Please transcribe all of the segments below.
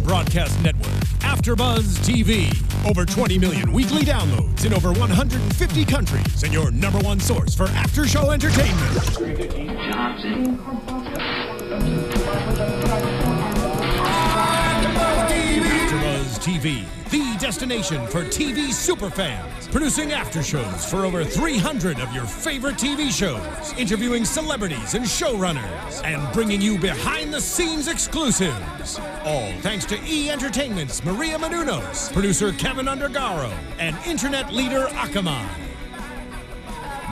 broadcast network, AFTERBUZZ TV. Over 20 million weekly downloads in over 150 countries, and your #1 source for after-show entertainment. AFTERBUZZ TV, the destination for TV superfans. Producing after-shows for over 300 of your favorite TV shows. Interviewing celebrities and showrunners. And bringing you behind-the-scenes exclusives. All thanks to E! Entertainment's Maria Menounos, producer Kevin Undergaro, and internet leader Akamai.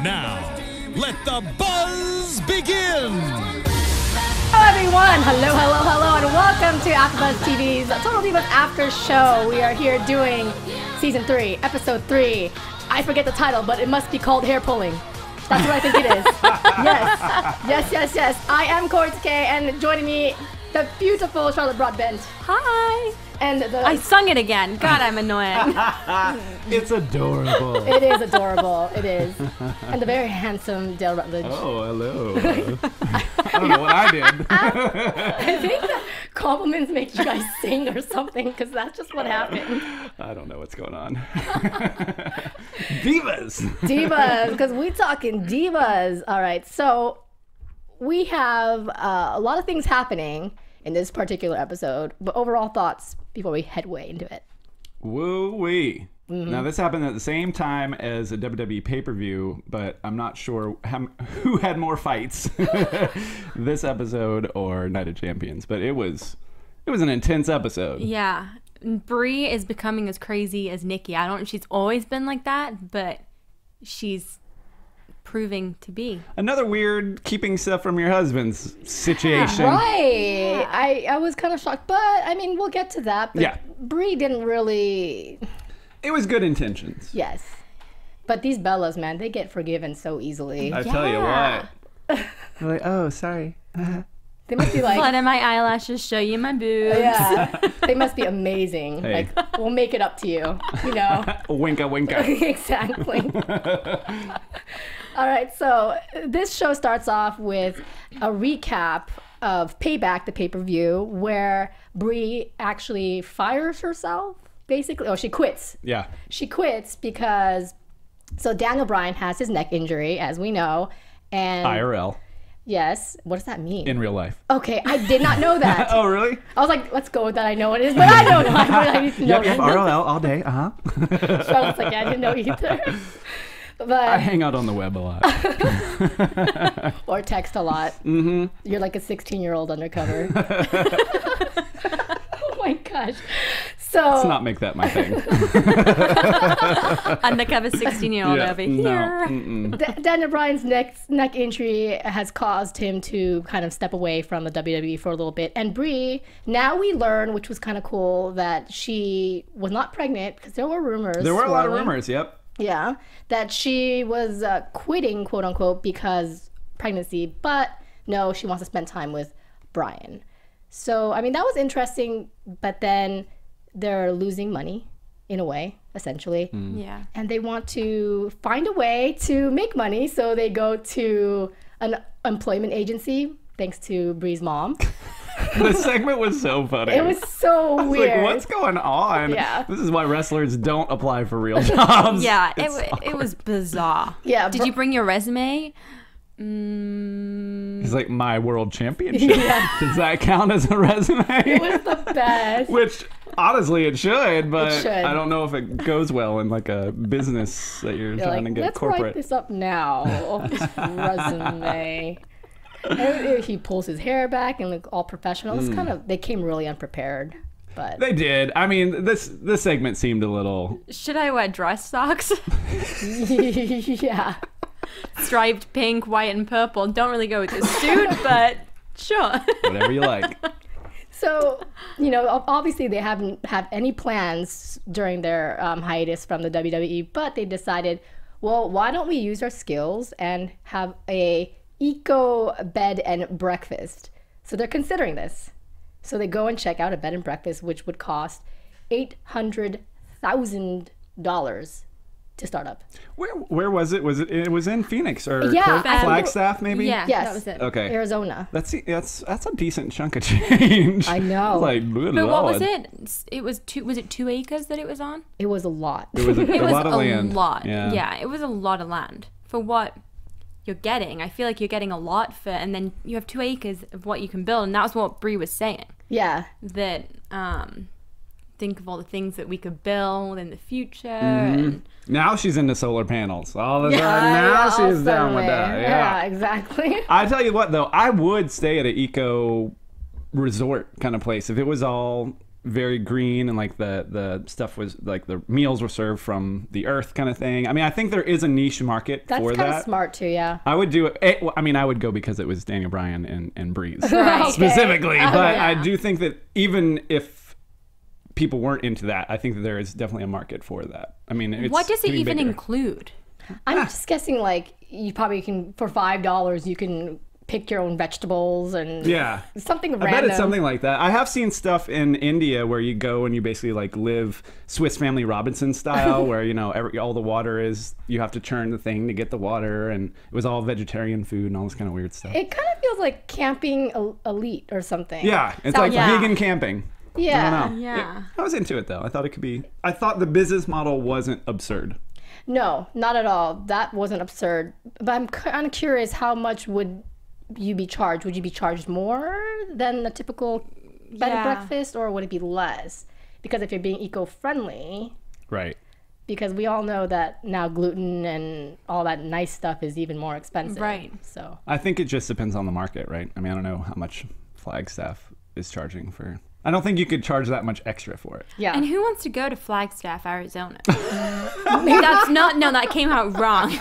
Now, let the buzz begin! Hello everyone! Hello, and welcome to AFTERBUZZ TV's Total Divas After Show. We are here doing Season 3, Episode 3. I forget the title, but it must be called Hair Pulling. That's what I think it is. Yes. I am Kaori Takee, and joining me, the beautiful Charlotte Broadbent. Hi! And I sung it again. God, I'm annoying. It's adorable. It is adorable. It is. And the very handsome Dale Rutledge. Oh, hello. I don't know what I did. I think the compliments make you guys sing or something, because that's just what happened. I don't know what's going on. Divas! Divas, because we're talking divas. All right, so we have a lot of things happening in this particular episode, but overall thoughts before we head way into it. Woo-wee. Now, this happened at the same time as a WWE pay-per-view, but I'm not sure who had more fights, this episode or Night of Champions. But it was an intense episode. Yeah. Brie is becoming as crazy as Nikki. I don't know if she's always been like that, but she's proving to be. Another weird keeping stuff from your husband's situation. Right. Yeah. I was kind of shocked, but I mean, we'll get to that. But yeah. Brie didn't really... It was good intentions. Yes. But these Bellas, man, they get forgiven so easily. I tell you what. They're like, oh, sorry. They must be like... Let my eyelashes show you my boobs. Yeah. They must be amazing. Hey. Like, we'll make it up to you, you know. Winka, winka. Exactly. All right, so this show starts off with a recap of Payback, the pay-per-view, where Brie actually fires herself. Basically, oh, she quits. Yeah. She quits because, so Daniel Bryan has his neck injury, as we know, and... IRL. Yes. What does that mean? In real life. Okay, I did not know that. Oh, really? I was like, let's go with that. I know what it is, but I don't know. I need to know. Yep, RLL all day, So I was like, yeah, I didn't know either. But I hang out on the web a lot. Or text a lot. Mm-hmm. You're like a 16-year-old undercover. Oh my gosh. So let's not make that my thing. Undercover 16-year-old over here. No. Daniel Bryan's neck injury has caused him to kind of step away from the WWE for a little bit. And Brie, now we learn, which was kind of cool, that she was not pregnant, because there were rumors. There were a lot of rumors, yep. Yeah, that she was quitting, quote unquote, because pregnancy, but no, she wants to spend time with Bryan. So, I mean, that was interesting, but then they're losing money in a way, essentially. Yeah. And they want to find a way to make money, so they go to an employment agency, thanks to Brie's mom. The segment was so funny. It was so weird. Like, what's going on? Yeah. This is why wrestlers don't apply for real jobs. Yeah, it was bizarre. Yeah. Did you bring your resume? It's like my world championship. Yeah. Does that count as a resume? It was the best. Which, honestly, it should, but it should. I don't know if it goes well in like a business that you're trying to get let's corporate. Write this up now. This resume. And he pulls his hair back and look all professional. It's kind of, they came really unprepared. But they did. I mean, this segment seemed a little... Should I wear dress socks? Yeah. Striped pink, white, and purple. Don't really go with the suit, but sure. Whatever you like. So, you know, obviously they haven't had any plans during their hiatus from the WWE, but they decided, well, why don't we use our skills and have a eco bed and breakfast? So they're considering this. So they go and check out a bed and breakfast, which would cost $800,000 to start up. Where was it? It was in Phoenix or Yeah, Flagstaff maybe? Yeah, Yes. that was it. Okay. Arizona. That's a decent chunk of change. I know. Like, good But what was Lord. it? It was 2 acres that it was on? It was a lot. It was a It was lot of a land. lot. Yeah. Yeah, it was a lot of land for what you're getting. I feel like you're getting a lot for, and then you have 2 acres of what you can build, and that's what Brie was saying. Yeah. That think of all the things that we could build in the future. Mm-hmm. And Now she's into solar panels. All of a sudden, Yeah, now she's down with suddenly. that. Yeah, exactly. I tell you what, though, I would stay at an eco resort kind of place if it was all very green and like the stuff was like the meals were served from the earth kind of thing. I mean, I think there is a niche market That's for kind of that. smart too, yeah. I would do it. Well, I mean, I would go because it was Daniel Bryan and Breeze Right. specifically. Okay. But yeah. I do think that even if people weren't into that, I think that there is definitely a market for that. I mean, it's what does it getting even bigger. include? I'm just guessing like you probably can, for $5, you can pick your own vegetables and Yeah. something I random. bet it's something like that. I have seen stuff in India where you go and you basically like live Swiss Family Robinson style, where you know all the water is you have to churn the thing to get the water, and it was all vegetarian food and all this kind of weird stuff. It kind of feels like camping elite or something. Yeah, it's Sounds- like Yeah. vegan camping. Yeah. I don't know. Yeah. I was into it though. I thought it could be. I thought the business model wasn't absurd. No, not at all. That wasn't absurd. But I'm kind of curious, how much would you be charged? Would you be charged more than a typical bed and Yeah. breakfast, or would it be less? Because if you're being eco-friendly, Right. because we all know that now gluten and all that nice stuff is even more expensive. Right. So I think it just depends on the market, right? I mean, I don't know how much Flagstaff is charging for. I don't think you could charge that much extra for it. yeah. And who wants to go to Flagstaff, Arizona? That's not, no, that came out wrong.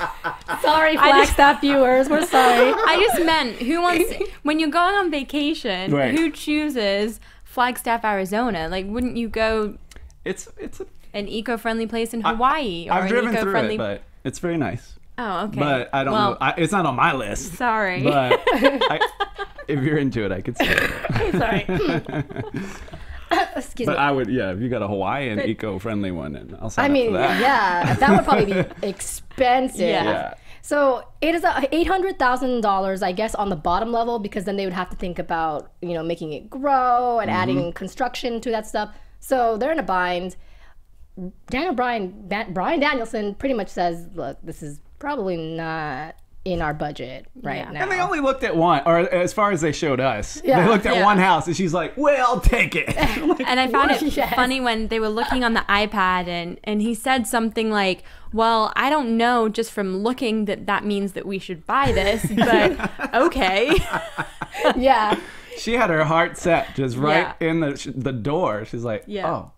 Sorry, Flagstaff viewers, we're sorry. I just meant who wants, when you're going on vacation, Right. who chooses Flagstaff, Arizona? Like, wouldn't you go It's a. an eco-friendly place in Hawaii? I've an driven through eco-friendly... it, but it's very nice. Oh, okay. But I don't Well, know. It's not on my list. Sorry. But if you're into it, I could say it. Sorry. Excuse But me. I would, yeah, if you got a Hawaiian eco-friendly one, and I'll sign I up mean, for that. yeah, that would probably be expensive. Yeah. Yeah. So it is $800,000, I guess, on the bottom level, because then they would have to think about, you know, making it grow and adding construction to that stuff. So they're in a bind. Brian Danielson pretty much says, look, this is probably not in our budget right Yeah. now. And they only looked at one, or as far as they showed us, Yeah. they looked at Yeah. one house, and she's like, "Well, take it." And I found it Yes. funny when they were looking on the iPad and he said something like, well, I don't know just from looking that means that we should buy this, but okay. Yeah. She had her heart set just right Yeah. in the door. She's like, Yeah. "Oh,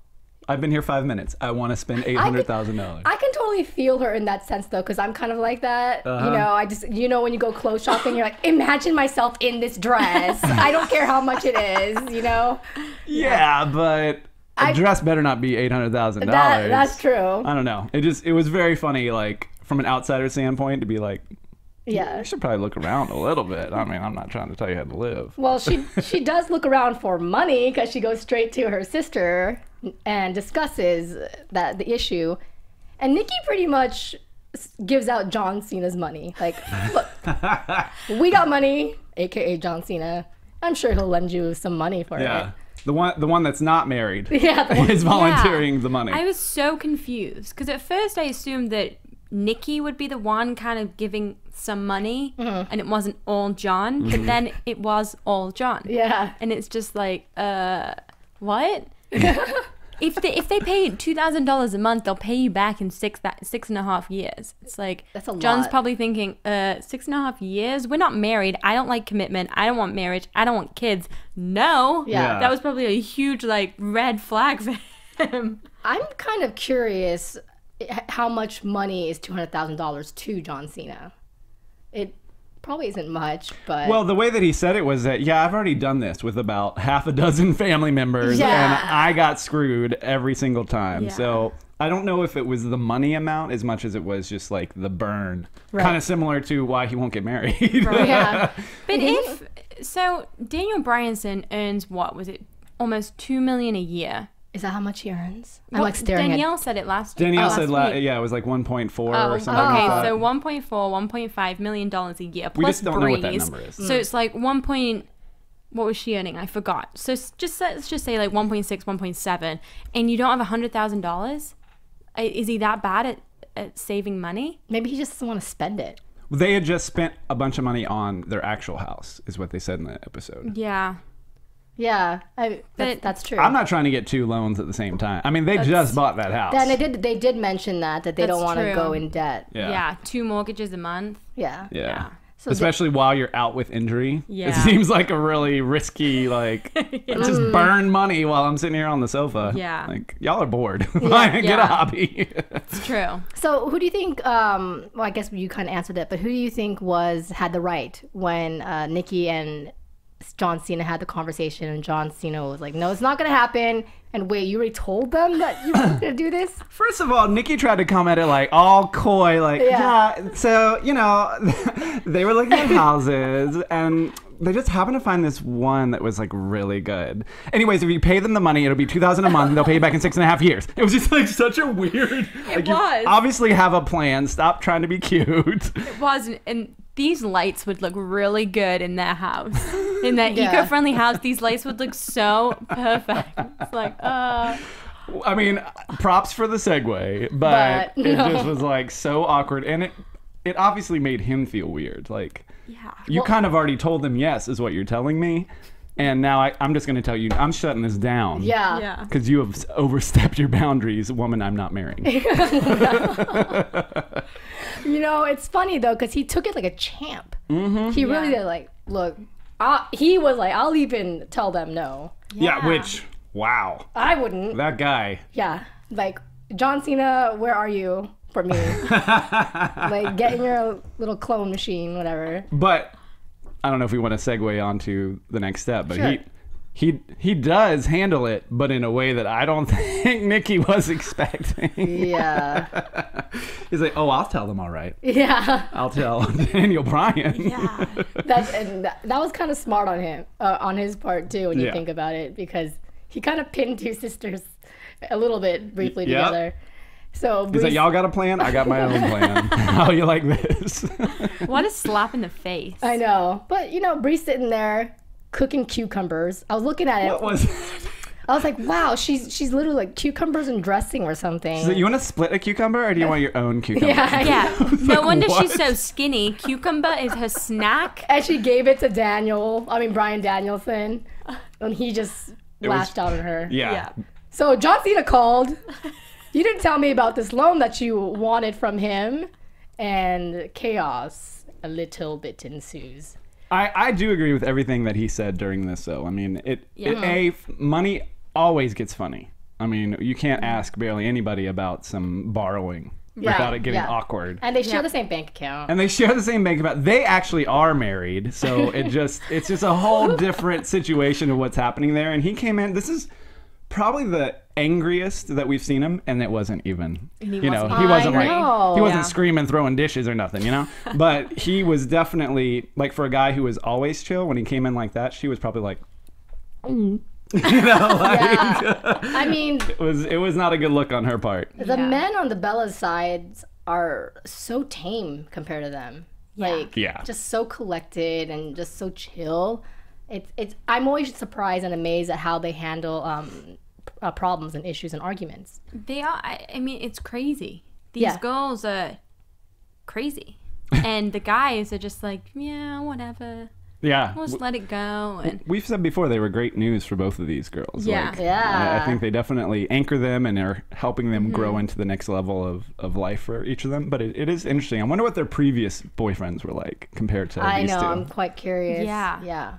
I've been here 5 minutes. I want to spend $800,000." I can totally feel her in that sense, though, because I'm kind of like that. Uh-huh. You know, I just, you know, when you go clothes shopping, you're like, imagine myself in this dress. I don't care how much it is, you know? Yeah, but a dress better not be $800,000. That's true. I don't know. It was very funny, like from an outsider standpoint, to be like, Yeah. you should probably look around a little bit. I mean, I'm not trying to tell you how to live. Well, she does look around for money, because she goes straight to her sister and discusses the issue. And Nikki pretty much gives out John Cena's money. Like, look, we got money, aka John Cena. I'm sure he'll lend you some money for Yeah, it. the one that's not married Yeah, the one- is volunteering the money. I was so confused because at first I assumed that Nikki would be the one kind of giving some money and it wasn't all John, but then it was all John. Yeah. And it's just like, what? If they pay $2,000 a month, they'll pay you back in 6.5 years. It's like, That's a John's lot. probably thinking, 6.5 years? We're not married. I don't like commitment. I don't want marriage. I don't want kids. No. Yeah. That was probably a huge like red flag for him. I'm kind of curious how much money is $200,000 to John Cena. It probably isn't much, but Well, the way that he said it was that, yeah, I've already done this with about half a dozen family members, Yeah. and I got screwed every single time. Yeah. So I don't know if it was the money amount as much as it was just like the burn. Right. Kind of similar to why he won't get married. yeah. But if so, Daniel Bryanson earns what was it? Almost $2 million a year. Is that how much he earns? I'm like staring Danielle at... said it last Danielle last said, week. yeah, it was like 1.4 or something. Okay, like that. so 1.4, 1.5 million dollars a year. We Plus just don't know what that number is. So it's like what was she earning? I forgot. So let's just say like 1.6, 1.7, and you don't have $100,000. Is he that bad at saving money? Maybe he just doesn't want to spend it. They had just spent a bunch of money on their actual house, is what they said in the episode. Yeah. Yeah, that's true. I'm not trying to get 2 loans at the same time. I mean, they just bought that house. Then they did mention that they That's don't want to true. go in debt. Yeah. 2 mortgages a month. Yeah. Yeah. So especially while you're out with injury. Yeah. It seems like a really risky, like, let's just burn money while I'm sitting here on the sofa. Yeah. Like, y'all are bored. Get a hobby. It's true. So who do you think, well, I guess you kind of answered it, but who do you think had the right when Nikki and John Cena had the conversation and John Cena was like, no, it's not going to happen. And wait, you already told them that you were going to do this? First of all, Nikki tried to come at it like all coy, like, yeah, so, you know, they were looking at houses and they just happened to find this one that was like really good. Anyways, if you pay them the money, it'll be $2,000 a month and they'll pay you back in 6.5 years. It was just like such a weird, like, you obviously have a plan. Stop trying to be cute. It was, and these lights would look really good in their house. In their eco-friendly house, these lights would look so perfect. It's like, I mean, props for the segue, but it just was like so awkward. And it obviously made him feel weird. Like, you kind of already told them yes, is what you're telling me. And now I'm just going to tell you, I'm shutting this down. Yeah. Because you have overstepped your boundaries, woman I'm not marrying. You know, it's funny though, because he took it like a champ. Mm-hmm. He really did, like, look, he was like, I'll even tell them no. Yeah, which, wow. I wouldn't. That guy. Yeah, like, John Cena, where are you for me? Like, get in your little clone machine, whatever. But I don't know if we want to segue on to the next step, but sure. he does handle it, but in a way that I don't think Nikki was expecting. Yeah. He's like, oh, I'll tell them all right. Yeah. I'll tell Daniel Bryan. Yeah. That was kind of smart on him, on his part too, when you think about it, because he kind of pinned 2 sisters a little bit briefly together. So he's like, y'all got a plan? I got my own plan. How you like this? what a slap in the face. I know. But, you know, Bree's sitting there cooking cucumbers. I was looking at it. What was I was like, wow, she's literally like cucumbers and dressing or something. She's like, you want to split a cucumber or do you want your own cucumber? Yeah. No wonder what? she's so skinny. Cucumber is her snack. And she gave it to Bryan Danielson, and he just lashed out on her. Yeah. So John Cena called. You didn't tell me about this loan that you wanted from him, and chaos a little bit ensues. I do agree with everything that he said during this, though. I mean, money always gets funny. I mean, you can't ask barely anybody about some borrowing without it getting awkward. And they share the same bank account. And they share the same bank account. They actually are married, so it's just a whole different situation of what's happening there. And he came in. This is probably the angriest that we've seen him, and it wasn't even. He wasn't screaming, throwing dishes or nothing, you know. But he was definitely like, for a guy who was always chill, when he came in like that, she was probably like, you know, like, I mean, it was not a good look on her part. The men on the Bella's side are so tame compared to them. Like, just so collected and just so chill. I'm always surprised and amazed at how they handle problems and issues and arguments. They are. I mean, it's crazy. These girls are crazy, and the guys are just like, yeah, whatever. Yeah, we'll just let it go. And we've said before they were great news for both of these girls. Yeah, like, I think they definitely anchor them and are helping them grow into the next level of life for each of them. But it is interesting. I wonder what their previous boyfriends were like compared to these two. I'm quite curious. Yeah.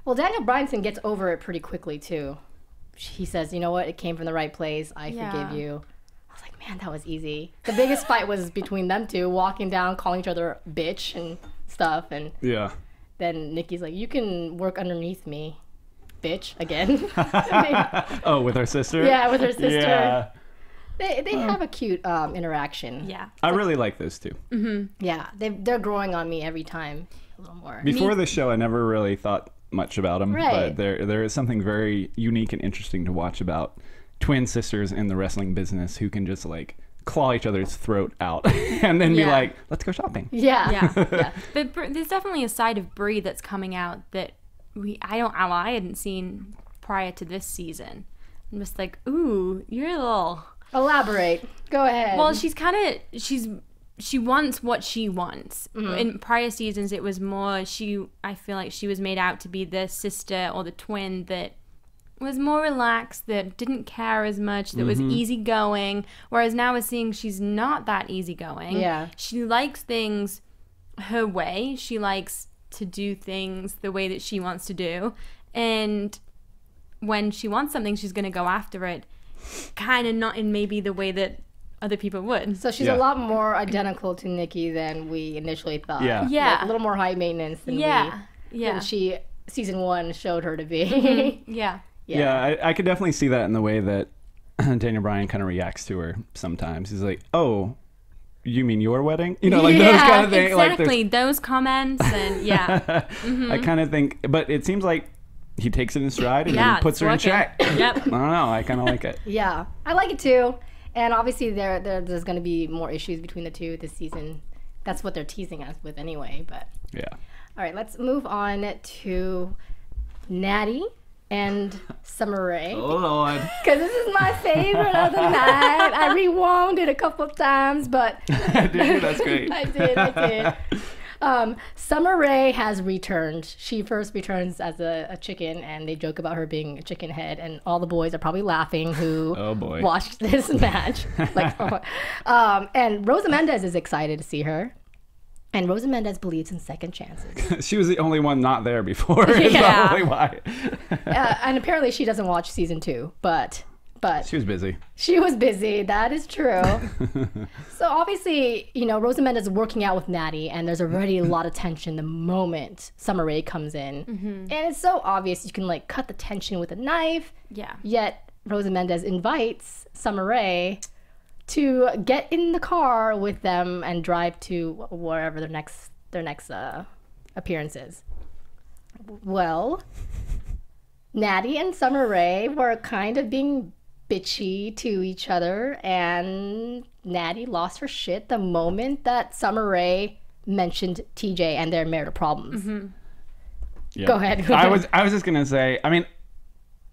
Well, Daniel Bryan gets over it pretty quickly too. He says, you know what, it came from the right place. I forgive you. I was like, man, that was easy. The biggest fight was between them two, walking down, calling each other bitch and stuff. And then Nikki's like, you can work underneath me, bitch, again. With her sister? Yeah, with her sister. Yeah. They have a cute interaction. Yeah. I really like those two. Mm-hmm. Yeah, they're growing on me every time a little more. Before this show, I never really thought much about them, but there is something very unique and interesting to watch about twin sisters in the wrestling business who can just like claw each other's throat out and then be like, let's go shopping. Yeah. But there's definitely a side of Brie that's coming out that I hadn't seen prior to this season. I'm just like, ooh, you're a little... Elaborate. Go ahead. Well, she wants what she wants. In prior seasons, it was more I feel like she was made out to be the sister or the twin that was more relaxed, that didn't care as much, that was easygoing. Whereas now we're seeing she's not that easygoing. Yeah. She likes things her way. She likes to do things the way that she wants to do. And when she wants something, she's going to go after it. Kind of not in maybe the way that other people would. So she's a lot more identical to Nikki than we initially thought. Yeah. Like, a little more high maintenance than than she season 1 showed her to be. Yeah, I could definitely see that in the way that Daniel Bryan kind of reacts to her sometimes. He's like, "Oh, you mean your wedding?" You know, like those kind of things. Exactly, like those comments and I kind of think, but it seems like he takes it in stride and then puts her in check. Yep. I don't know. I kind of like it. Yeah, I like it too. And obviously there's going to be more issues between the two this season. That's what they're teasing us with anyway. But yeah. All right, let's move on to Natty and Summer Rae. Oh Lord. Because this is my favorite of the night. I rewound it a couple of times, but Dude, that's great. I did. Summer Rae has returned. She first returns as a chicken, and they joke about her being a chicken head, and all the boys are probably laughing who watched this match. And Rosa Mendez is excited to see her. And Rosa Mendez believes in second chances. She was the only one not there before. Is probably why. And apparently she doesn't watch season 2, but she was busy. She was busy. That is true. So obviously, Rosa Mendez is working out with Natty, and there's already a lot of tension the moment Summer Rae comes in. And it's so obvious you can like cut the tension with a knife. Yeah. Yet Rosa Mendez invites Summer Rae to get in the car with them and drive to wherever their next appearance is. Well, Natty and Summer Rae were kind of being bitchy to each other, and Natty lost her shit the moment that Summer Rae mentioned TJ and their marital problems. Yeah. Go ahead. I was just gonna say, I mean,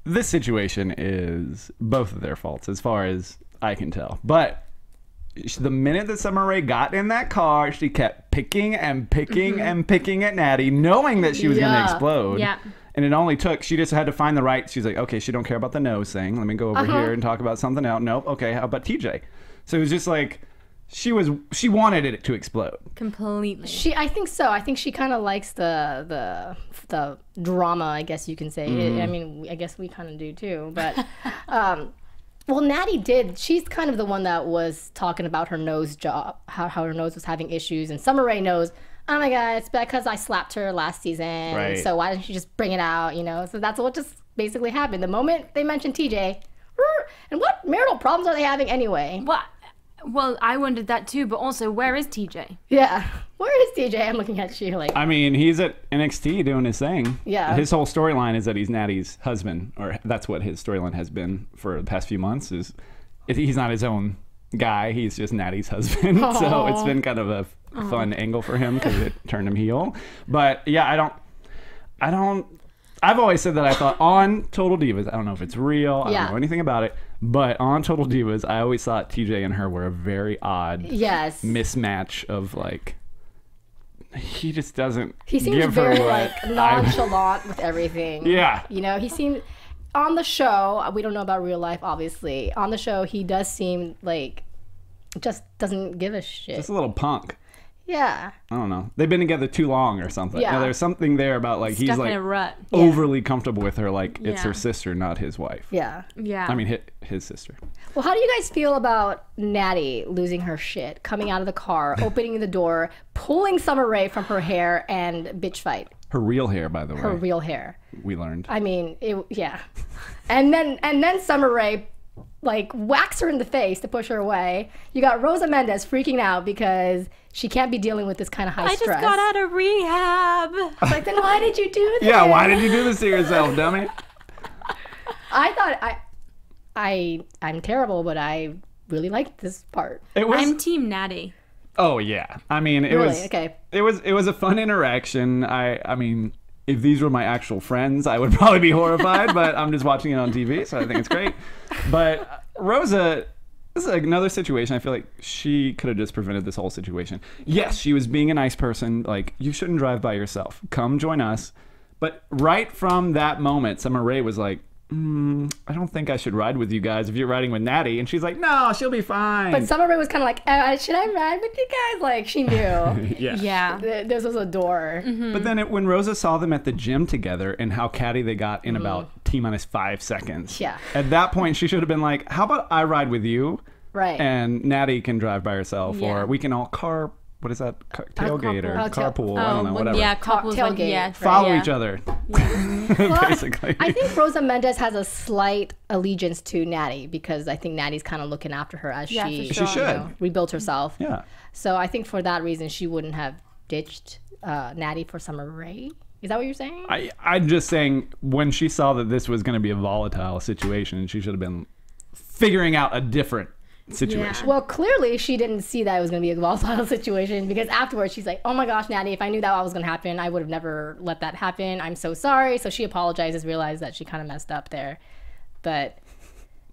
this situation is both of their faults as far as I can tell. But the minute that Summer Rae got in that car, she kept picking and picking and picking at Natty, knowing that she was going to explode. Yeah. And it only took, she just had to find the right, she's like, okay, she don't care about the nose thing. Let me go over here and talk about something else. Nope. Okay, how about TJ? So it was just like, she wanted it to explode. Completely. I think so. I think she kind of likes the drama, I guess you can say. I mean, I guess we kind of do too. But well, Natty did. She's kind of the one that was talking about her nose job, how her nose was having issues. And Summer Rae knows, oh my God, it's because I slapped her last season. Right. So why didn't you just bring it out, So that's what just basically happened. The moment they mentioned TJ, and what marital problems are they having anyway? Well, I wondered that too, but also, where is TJ? Yeah, where is TJ? I'm looking at you like... I mean, he's at NXT doing his thing. Yeah. His whole storyline is that he's Natty's husband, or that's what his storyline has been for the past few months, is he's not his own guy, he's just Natty's husband. Aww. So it's been kind of a fun angle for him because it turned him heel. But yeah, I've always said that I thought on Total Divas, I don't know if it's real, I don't know anything about it, but on Total Divas, I always thought TJ and her were a very odd mismatch of like, he just doesn't He seems give very her like nonchalant with everything. Yeah. He seemed, on the show, we don't know about real life, obviously. On the show, he does seem like, just doesn't give a shit. Just a little punk. Yeah. I don't know. They've been together too long or something. Yeah. There's something there about like Stuck he's like in a rut. overly comfortable with her, like it's her sister, not his wife. Yeah. Yeah. I mean, his sister. Well, how do you guys feel about Natty losing her shit, coming out of the car, opening the door, pulling Summer Rae from her hair, and bitch fight? Her real hair, by the way. Her real hair. We learned. I mean, and then Summer Rae like whacks her in the face to push her away. You got Rosa Mendez freaking out because she can't be dealing with this kind of high stress. I just got out of rehab. It's like, then why did you do this? Yeah, why did you do this to yourself, dummy? I'm terrible, but I really liked this part. I'm Team Natty. Oh yeah, I mean it Really? was Okay. It was a fun interaction. I mean, if these were my actual friends, I would probably be horrified, but I'm just watching it on TV, so I think it's great. But Rosa, this is another situation. I feel like she could have just prevented this whole situation. Yes, she was being a nice person. Like, you shouldn't drive by yourself. Come join us. But right from that moment, Summer Rae was like, I don't think I should ride with you guys if you're riding with Natty. And she's like, no, she'll be fine. But Summer Rae was kind of like, should I ride with you guys? Like, she knew. Yeah. This was a door. But then when Rosa saw them at the gym together and how catty they got in about T-minus 5 seconds. Yeah. At that point, she should have been like, how about I ride with you? Right. And Natty can drive by herself. Yeah. Or we can all what is that? Tailgate or carpool. I don't know, well, whatever. Yeah, couples like, Tailgate. yeah. Follow yeah. each other. Well, Basically. I think Rosa Mendez has a slight allegiance to Natty because I think Natty's kind of looking after her as Yeah, she, for sure. She should. rebuilt herself. Yeah. So I think for that reason, she wouldn't have ditched Natty for Summer Rae. Is that what you're saying? I'm just saying, when she saw that this was going to be a volatile situation, she should have been figuring out a different situation. Well, clearly she didn't see that it was going to be a volatile situation because afterwards she's like, oh my gosh, Natty, if I knew that was going to happen, I would have never let that happen. I'm so sorry. So she apologizes, realized that she kind of messed up there. But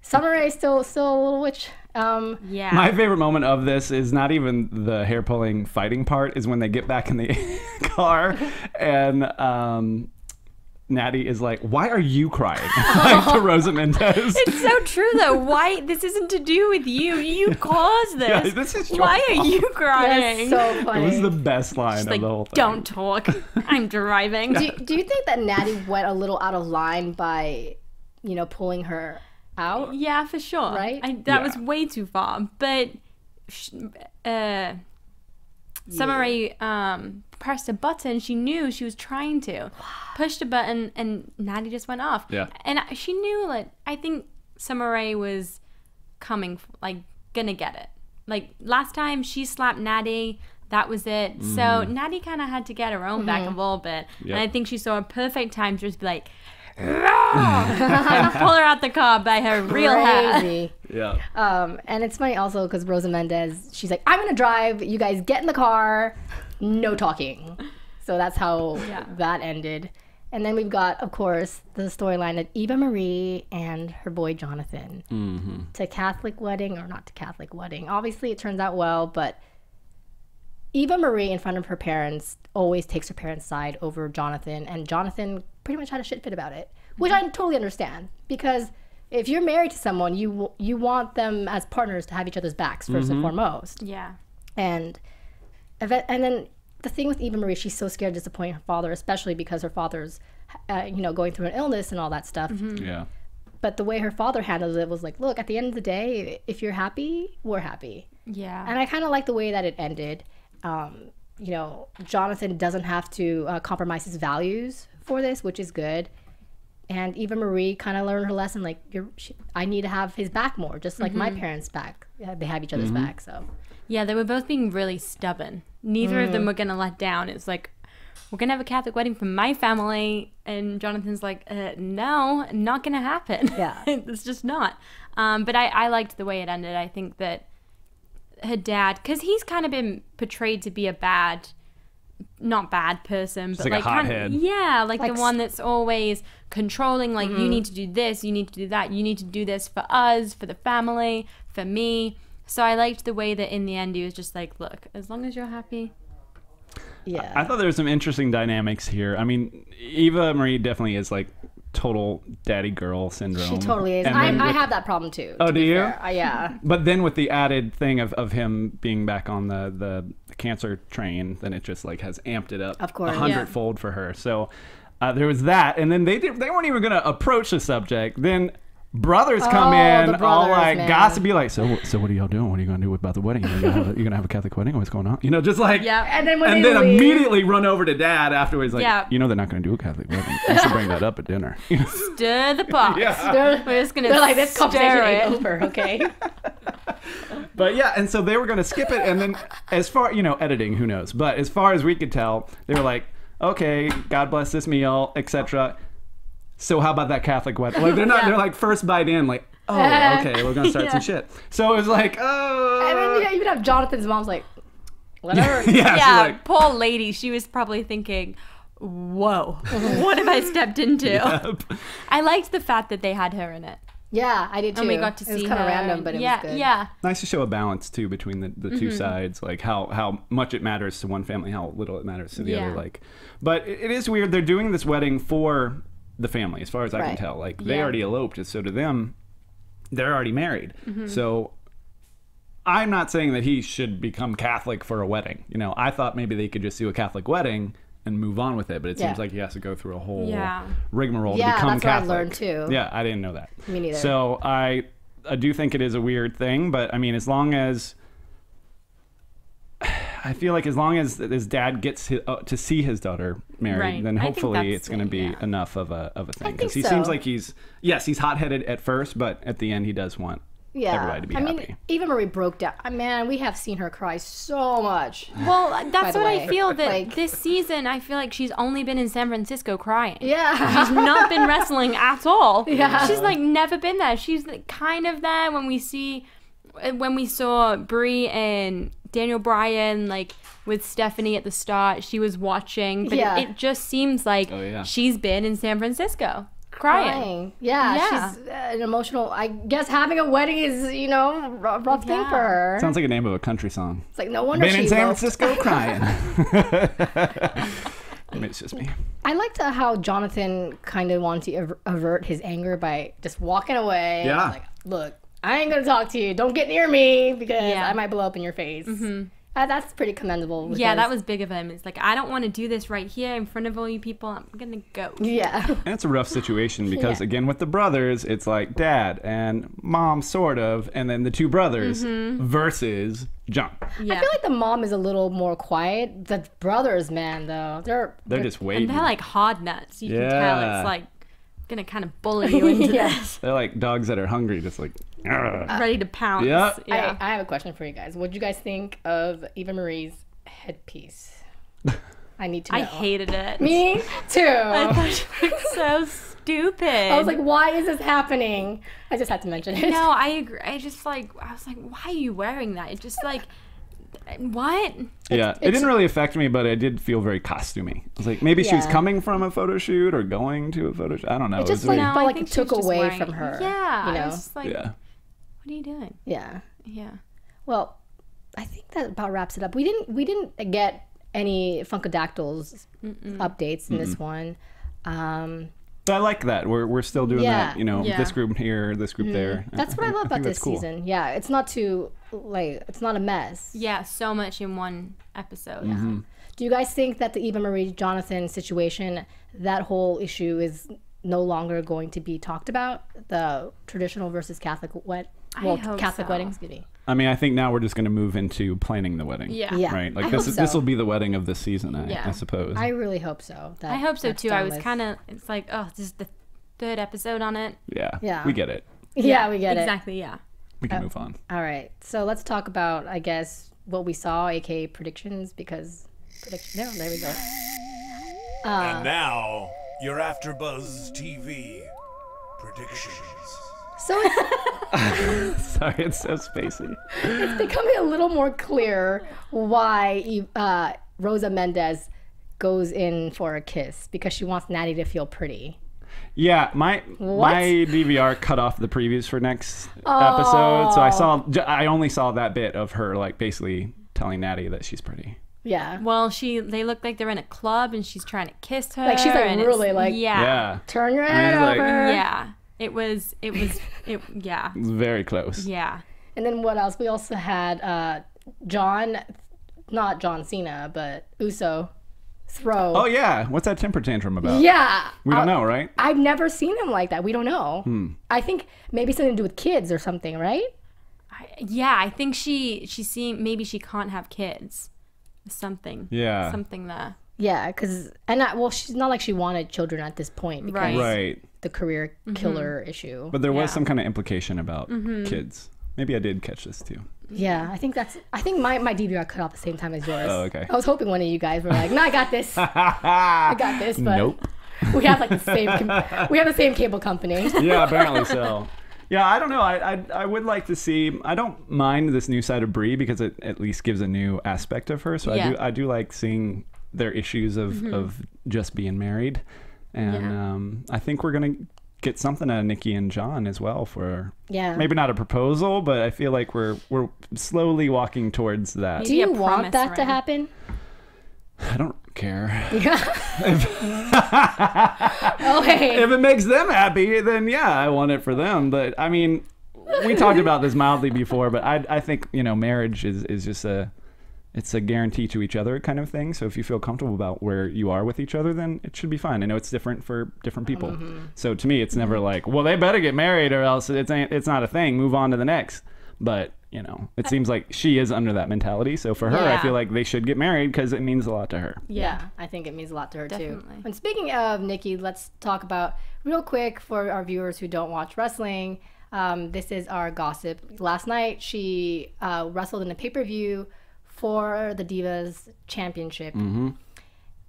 Summer Rae is still a little witch. Yeah. My favorite moment of this is not even the hair pulling fighting part, is when they get back in the car and Natty is like, why are you crying? Like to Rosa Mendez. It's so true though. Why? This isn't to do with you. You caused this. Yeah, this is your Why are fault. you crying? That's so It funny. was the best line She's of like, the whole thing. don't talk. I'm driving. Do you think that Natty went a little out of line by, pulling her out? Yeah, for sure. Right? That was way too far. But Summer Rae pressed a button. She knew she was trying to. Pushed a button and Natty just went off. Yeah. And she knew, like, I think Summer Rae was gonna get it. Like, last time she slapped Natty, that was it. So Natty kind of had to get her own back a little bit. Yep. And I think she saw a perfect time to just be like, and pull her out the car by her real hair. Crazy. Yeah. And it's funny also because Rosa Mendez, she's like, I'm gonna drive. You guys get in the car. No talking. So that's how that ended. And then we've got, of course, the storyline of Eva Marie and her boy Jonathan to Catholic wedding or not to Catholic wedding. Obviously, it turns out well, but Eva Marie in front of her parents always takes her parents' side over Jonathan, and Jonathan pretty much had a shit fit about it, which I totally understand because if you're married to someone, you want them as partners to have each other's backs first and foremost. Yeah. And then the thing with Eva Marie, she's so scared to disappoint her father, especially because her father's, going through an illness and all that stuff. Yeah. But the way her father handled it was like, look, at the end of the day, if you're happy, we're happy. Yeah. And I kind of like the way that it ended. Jonathan doesn't have to compromise his values for this, which is good. And Eva Marie kind of learned her lesson, like, I need to have his back more, just like my parents' back. They have each other's back, so. Yeah, they were both being really stubborn. Neither of them were going to let down. It's like, we're going to have a Catholic wedding for my family. And Jonathan's like, no, not going to happen. Yeah. It's just not. But I liked the way it ended. I think that her dad, because he's kind of been portrayed to be not bad person, but like a hothead. Like the one that's always controlling, like, you need to do this, you need to do that, you need to do this for us, for the family, for me. So I liked the way that in the end he was just like, look, as long as you're happy. Yeah. I thought there were some interesting dynamics here. I mean, Eva Marie definitely is like total daddy girl syndrome. She totally is. And then I have that problem too. Oh, to do be you? fair. Yeah. But then with the added thing of him being back on the cancer train, then it just like has amped it up Of course. 100-fold for her. So there was that, and then they weren't even gonna approach the subject. Then brothers come in, the all brothers, like man. gossipy, like, so what are y'all doing? What are you gonna do about the wedding? You're gonna have a Catholic wedding? What's going on? Just like, Yeah. And then when and they then leave, immediately run over to dad afterwards, like, Yeah. they're not gonna do a Catholic wedding. You should bring that up at dinner. Stir the pot. they're We're just going they're like, this stir conversation it. ain't over, okay? But yeah, and so they were going to skip it, and then as far, editing, who knows? But as far as we could tell, they were like, okay, God bless this meal, etc. So how about that Catholic wedding? Like they're not. Yeah. They're like first bite in, like, oh, okay, we're gonna start some shit. So it was like, oh. And then you even have Jonathan's mom's like, whatever. Yeah, like, poor lady. She was probably thinking, whoa, what have I stepped into? Yep. I liked the fact that they had her in it. Yeah, I did too. And we got to see her. It was kind of random, but it was good. Yeah. Nice to show a balance too between the two sides, like how much it matters to one family, how little it matters to the other. Like, but it is weird. They're doing this wedding for the family, as far as I can tell. Like, they already eloped, so to them, they're already married. So I'm not saying that he should become Catholic for a wedding. You know, I thought maybe they could just do a Catholic wedding and move on with it, but it seems like he has to go through a whole rigmarole to become Catholic. Catholic. What I learned too. Yeah, I didn't know that. Me neither. So I do think it is a weird thing, but I mean, as long as I feel like as long as his dad gets to see his daughter married, then hopefully it's going to be enough of a thing. Because he seems like he's hot-headed at first, but at the end he does want everybody to be happy. Mean, Eva Marie broke down. Man, we have seen her cry so much. Well, that's what I feel that like, this season, I feel like she's only been in San Francisco crying. Yeah. She's not been wrestling at all. Yeah. She's like never been there. She's kind of there when we saw Brie and Daniel Bryan like with Stephanie at the start. She was watching, but it just seems like she's been in San Francisco. Crying. Yeah, she's an emotional. I guess having a wedding is, a rough thing for her. Sounds like a name of a country song. It's like, no wonder been she in San Francisco crying. Maybe it's just me. I liked how Jonathan kind of wanted to avert his anger by just walking away. Yeah. Like, look, I ain't gonna talk to you. Don't get near me because I might blow up in your face. That's pretty commendable. Yeah, that was big of him. It's like, I don't want to do this right here in front of all you people. I'm gonna go. Yeah. And it's a rough situation because again with the brothers, it's like dad and mom sort of, and then the two brothers versus John. Yeah. I feel like the mom is a little more quiet. The brothers, man, though, they're just waiting. And they're like hard nuts. You can tell it's like gonna kind of bully you into this. They're like dogs that are hungry, just like ready to pounce. Yeah. I have a question for you guys. What did you guys think of Eva Marie's headpiece? I need to know. I hated it. Me too. I thought she looked so stupid. I was like, why is this happening? I just had to mention it. No, I agree. I was like, why are you wearing that? It just like, what? Yeah, it didn't really affect me, but it did feel very costumey. I was like, maybe she was coming from a photo shoot or going to a photo shoot. I don't know. It just felt like it took away from her. Yeah. I was just like, what are you doing? Yeah. Yeah. Well, I think that about wraps it up. We didn't get any Funkadactyls updates in this one. But I like that. We're still doing that, this group here, this group there. That's what I love about this season. Yeah, it's not too, it's not a mess. Yeah, so much in one episode. Yeah. Do you guys think that the Eva Marie Jonathan situation, that whole issue is no longer going to be talked about? The traditional versus Catholic Catholic wedding, excuse me. I mean, I think now we're just going to move into planning the wedding. Yeah. Right? Like this will be the wedding of this season, I suppose. I really hope so. I hope so too. I was kind of, it's like, oh, this is the third episode on it. Yeah. We get it. Yeah, we get it. Exactly, yeah. We can move on. All right. So let's talk about, I guess, what we saw, aka predictions, because there we go. And now, your AFTERBUZZ TV predictions. So Sorry, it's so spacey. It's becoming a little more clear why Rosa Mendez goes in for a kiss, because she wants Natty to feel pretty. Yeah, my DVR cut off the previews for next episode, so I only saw that bit of her like basically telling Natty that she's pretty. Yeah. Well, they look like they're in a club and she's trying to kiss her. Like she's like really like turn your head over. Yeah. It was yeah. It was very close. Yeah. And then what else? We also had not John Cena, but Uso throw. Oh yeah, what's that temper tantrum about? Yeah. We don't know, right? I've never seen him like that. We don't know. I think maybe something to do with kids or something, right? I think maybe she can't have kids. Something. Yeah. Something there. Yeah, because she's not like she wanted children at this point because the career killer issue. But there was some kind of implication about kids. Maybe I did catch this too. Yeah, I think my DVR cut off the same time as yours. Oh, okay. I was hoping one of you guys were like, no, I got this. I got this, but nope. We have like the same cable company. Yeah, apparently so. Yeah, I don't know. I would like to see. I don't mind this new side of Brie because it at least gives a new aspect of her. So I do like seeing their issues of just being married, and I think we're gonna get something out of Nikki and John as well for maybe not a proposal, but I feel like we're slowly walking towards that. Do you want that to happen? I don't care. Okay. If it makes them happy, then yeah, I want it for them. But I mean, we talked about this mildly before, but I think, you know, marriage is just it's a guarantee to each other kind of thing. So if you feel comfortable about where you are with each other, then it should be fine. I know it's different for different people. So to me, it's never like, well, they better get married or else it's not a thing. Move on to the next. But, you know, it seems like she is under that mentality. So for her, I feel like they should get married because it means a lot to her. Yeah, I think it means a lot to her too. And speaking of Nikki, let's talk about real quick for our viewers who don't watch wrestling. This is our gossip. Last night, she wrestled in a pay-per-view for the Divas Championship,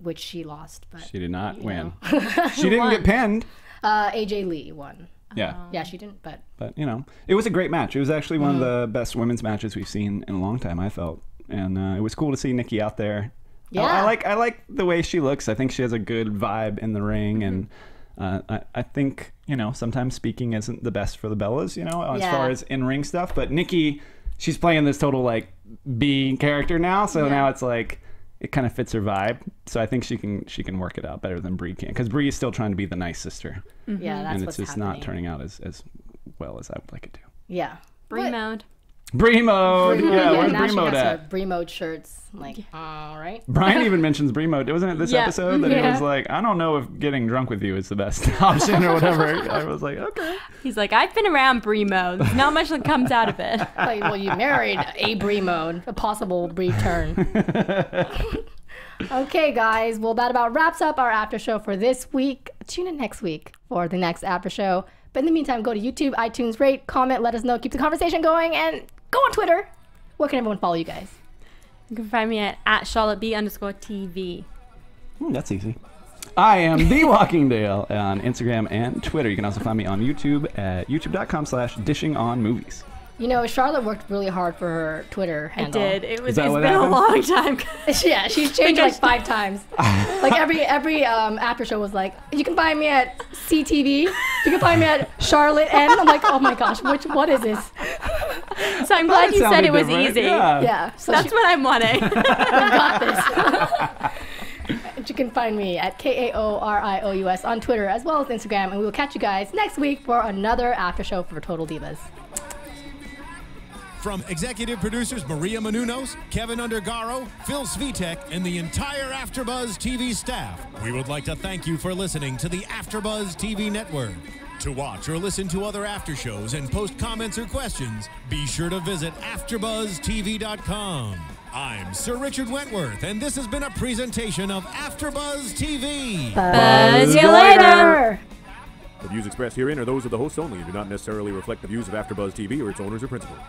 which she lost. But she did not win. She didn't get pinned. AJ Lee won. Yeah. Yeah, she didn't, but you know, it was a great match. It was actually one of the best women's matches we've seen in a long time, I felt. And it was cool to see Nikki out there. Yeah. I like the way she looks. I think she has a good vibe in the ring, and I think, you know, sometimes speaking isn't the best for the Bellas, you know, as far as in-ring stuff. But Nikki, she's playing this total like B character now, so now it's like it kind of fits her vibe. So I think she can work it out better than Brie can, because Brie is still trying to be the nice sister. Yeah, that's and it's just not turning out as well as I would like it to. Yeah, Brie mode. Brie mode. Yeah, where's now Brie she mode has at? her Brie mode shirts. Like, all right. Brian even mentions Brie mode. Wasn't it this episode that he was like, I don't know if getting drunk with you is the best option or whatever. I was like, okay. He's like, I've been around Brie mode. Not much that comes out of it. Like, well, you married a Brie mode, a possible Brie turn. Okay, guys. Well, that about wraps up our after show for this week. Tune in next week for the next after show. But in the meantime, go to YouTube, iTunes, rate, comment, let us know, keep the conversation going, and go on Twitter. Where can everyone follow you guys? You can find me at CharlotteB_TV. That's easy. I am The Walking Dale on Instagram and Twitter. You can also find me on YouTube at youtube.com/dishingonmovies. You know, Charlotte worked really hard for her Twitter handle. I did. It's that been what a happened? long time. Yeah, she's changed like 5 times. Like every after show was like, you can find me at CTV. You can find me at Charlotte N. I'm like, oh my gosh, what is this? So I'm glad you said it was easy. Yeah, so that's what I'm wanting. we got this. And you can find me at KAORIOUS on Twitter as well as Instagram, and we will catch you guys next week for another after show for Total Divas. From executive producers Maria Menounos, Kevin Undergaro, Phil Svitek, and the entire AfterBuzz TV staff, we would like to thank you for listening to the AfterBuzz TV network. To watch or listen to other after shows and post comments or questions, be sure to visit AfterBuzzTV.com. I'm Sir Richard Wentworth, and this has been a presentation of AfterBuzz TV. Buzz you later. The views expressed herein are those of the hosts only and do not necessarily reflect the views of AfterBuzz TV or its owners or principals.